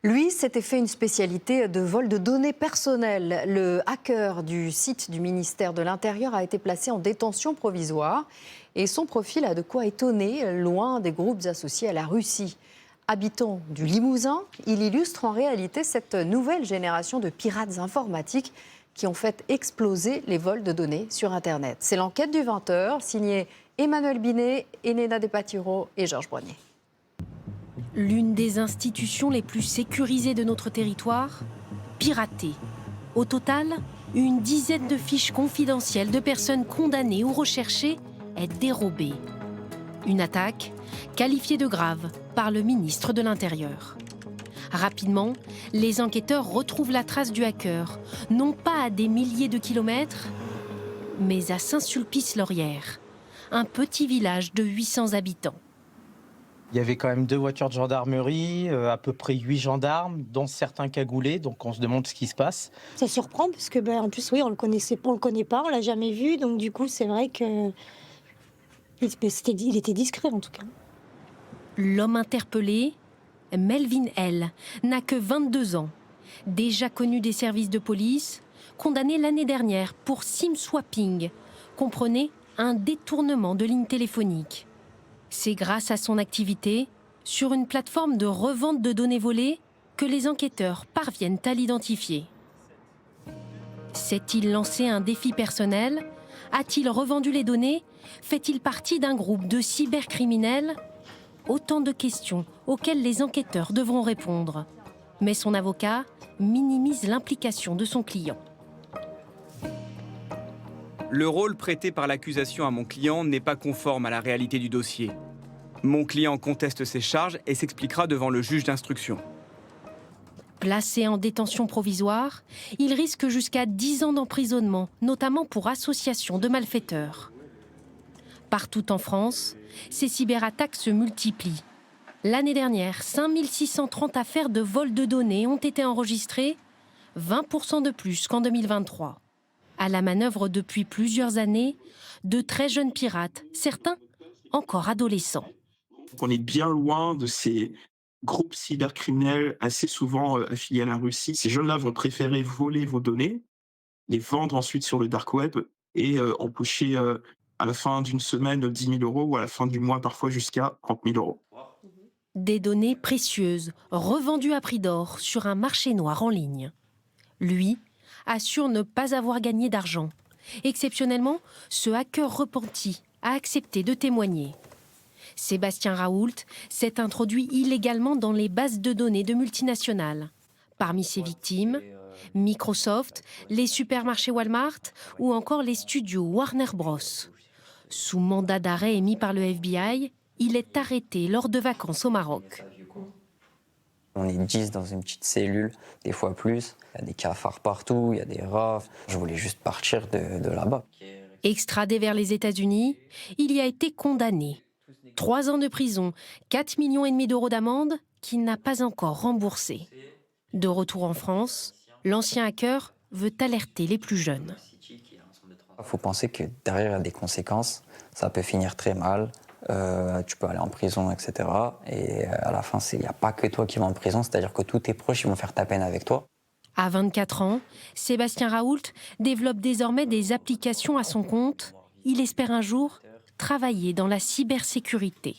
Lui s'était fait une spécialité de vol de données personnelles. Le hacker du site du ministère de l'Intérieur a été placé en détention provisoire et son profil a de quoi étonner, loin des groupes associés à la Russie. Habitant du Limousin, il illustre en réalité cette nouvelle génération de pirates informatiques qui ont fait exploser les vols de données sur Internet. C'est l'enquête du 20h, signée Emmanuel Binet, Elena Despaturo et Georges Brunier. L'une des institutions les plus sécurisées de notre territoire, piratée. Au total, une dizaine de fiches confidentielles de personnes condamnées ou recherchées est dérobée. Une attaque qualifiée de grave par le ministre de l'Intérieur. Rapidement, les enquêteurs retrouvent la trace du hacker, non pas à des milliers de kilomètres, mais à Saint-Sulpice-Laurière, un petit village de 800 habitants. Il y avait quand même 2 voitures de gendarmerie, à peu près 8 gendarmes, dont certains cagoulés, donc on se demande ce qui se passe. Ça surprend parce que, en plus, oui, on le connaît pas, on l'a jamais vu, donc du coup, c'est vrai que il était discret en tout cas. L'homme interpellé, Melvin L., n'a que 22 ans. Déjà connu des services de police, condamné l'année dernière pour SIM swapping, comprenez un détournement de lignes téléphoniques. C'est grâce à son activité, sur une plateforme de revente de données volées, que les enquêteurs parviennent à l'identifier. S'est-il lancé un défi personnel? A-t-il revendu les données? Fait-il partie d'un groupe de cybercriminels? Autant de questions auxquelles les enquêteurs devront répondre. Mais son avocat minimise l'implication de son client. Le rôle prêté par l'accusation à mon client n'est pas conforme à la réalité du dossier. Mon client conteste ses charges et s'expliquera devant le juge d'instruction. Placé en détention provisoire, il risque jusqu'à 10 ans d'emprisonnement, notamment pour association de malfaiteurs. Partout en France, ces cyberattaques se multiplient. L'année dernière, 5630 affaires de vol de données ont été enregistrées, 20% de plus qu'en 2023. À la manœuvre depuis plusieurs années, de très jeunes pirates, certains encore adolescents. On est bien loin de ces groupes cybercriminels assez souvent affiliés à la Russie. Ces jeunes-là vont préférer voler vos données, les vendre ensuite sur le dark web et empocher à la fin d'une semaine 10 000 euros ou à la fin du mois parfois jusqu'à 30 000 euros. Des données précieuses, revendues à prix d'or sur un marché noir en ligne. Lui assure ne pas avoir gagné d'argent. Exceptionnellement, ce hacker repenti a accepté de témoigner. Sébastien Raoult s'est introduit illégalement dans les bases de données de multinationales. Parmi ses victimes, Microsoft, les supermarchés Walmart ou encore les studios Warner Bros. Sous mandat d'arrêt émis par le FBI, il est arrêté lors de vacances au Maroc. On est 10 dans une petite cellule, des fois plus. Il y a des cafards partout, il y a des rats. Je voulais juste partir de là-bas. Extradé vers les États-Unis, il y a été condamné. 3 ans de prison, 4,5 millions d'euros d'amende qu'il n'a pas encore remboursé. De retour en France, l'ancien hacker veut alerter les plus jeunes. Il faut penser que derrière, il y a des conséquences. Ça peut finir très mal. Tu peux aller en prison, etc. Et à la fin, il n'y a pas que toi qui vas en prison, c'est-à-dire que tous tes proches ils vont faire ta peine avec toi. À 24 ans, Sébastien Raoult développe désormais des applications à son compte. Il espère un jour travailler dans la cybersécurité.